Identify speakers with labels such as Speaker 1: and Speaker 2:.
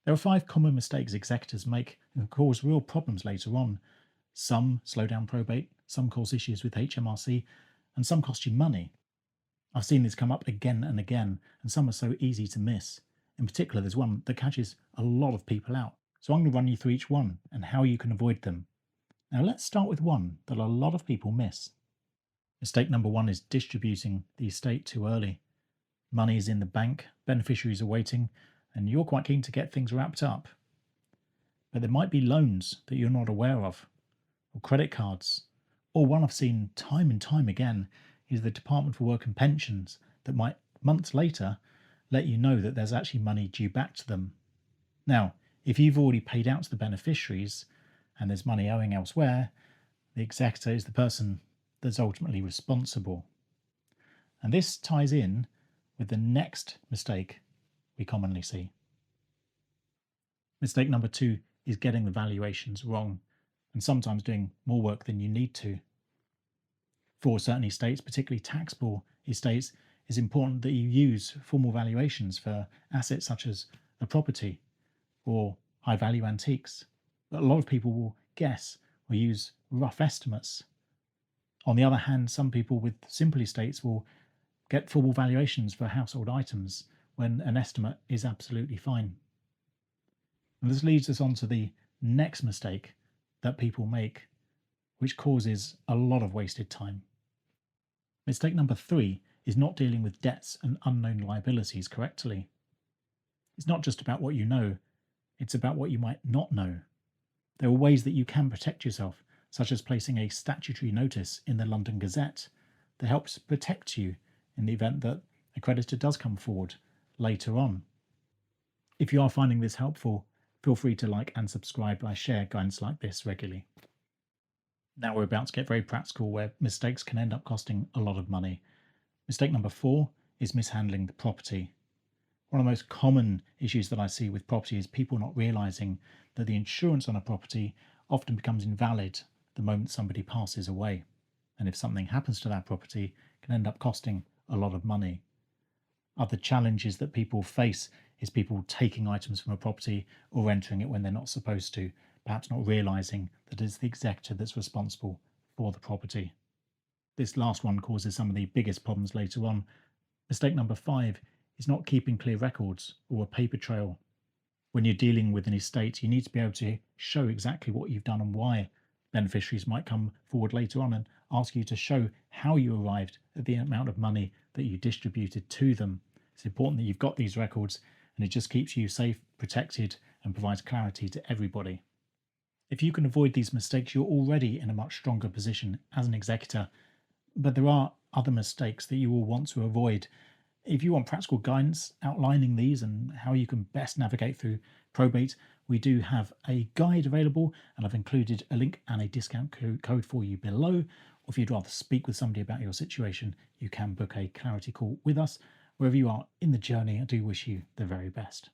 Speaker 1: There are 5 common mistakes executors make and cause real problems later on. Some slow down probate, some cause issues with HMRC, and some cost you money. I've seen this come up again and again, and some are so easy to miss. In particular, there's one that catches a lot of people out. So I'm going to run you through each one and how you can avoid them. Now, let's start with one that a lot of people miss. Mistake number one is distributing the estate too early. Money is in the bank, beneficiaries are waiting, and you're quite keen to get things wrapped up. But there might be loans that you're not aware of, or credit cards, or one I've seen time and time again is the Department for Work and Pensions that might months later let you know that there's actually money due back to them. Now, if you've already paid out to the beneficiaries and there's money owing elsewhere, the executor is the person that's ultimately responsible. And this ties in with the next mistake we commonly see. Mistake number two is getting the valuations wrong and sometimes doing more work than you need to. For certain estates, particularly taxable estates, it's important that you use formal valuations for assets such as a property or high value antiques. But a lot of people will guess or use rough estimates. On the other hand, some people with simple estates will get formal valuations for household items when an estimate is absolutely fine. And this leads us on to the next mistake that people make, which causes a lot of wasted time. Mistake number three is not dealing with debts and unknown liabilities correctly. It's not just about what you know, it's about what you might not know. There are ways that you can protect yourself, such as placing a statutory notice in the London Gazette that helps protect you in the event that a creditor does come forward later on. If you are finding this helpful, feel free to like and subscribe. I share guidance like this regularly. Now we're about to get very practical where mistakes can end up costing a lot of money. Mistake number four is mishandling the property. One of the most common issues that I see with property is people not realizing that the insurance on a property often becomes invalid the moment somebody passes away. And if something happens to that property, it can end up costing a lot of money. Other challenges that people face is people taking items from a property or entering it when they're not supposed to, perhaps not realizing that it's the executor that's responsible for the property. This last one causes some of the biggest problems later on. Mistake number five is not keeping clear records or a paper trail. When you're dealing with an estate, you need to be able to show exactly what you've done and why. Beneficiaries might come forward later on and ask you to show how you arrived at the amount of money that you distributed to them. It's important that you've got these records, and it just keeps you safe, protected, and provides clarity to everybody. If you can avoid these mistakes, you're already in a much stronger position as an executor, but there are other mistakes that you will want to avoid. If you want practical guidance outlining these and how you can best navigate through probate, we do have a guide available, and I've included a link and a discount code for you below. Or if you'd rather speak with somebody about your situation, you can book a clarity call with us. Wherever you are in the journey, I do wish you the very best.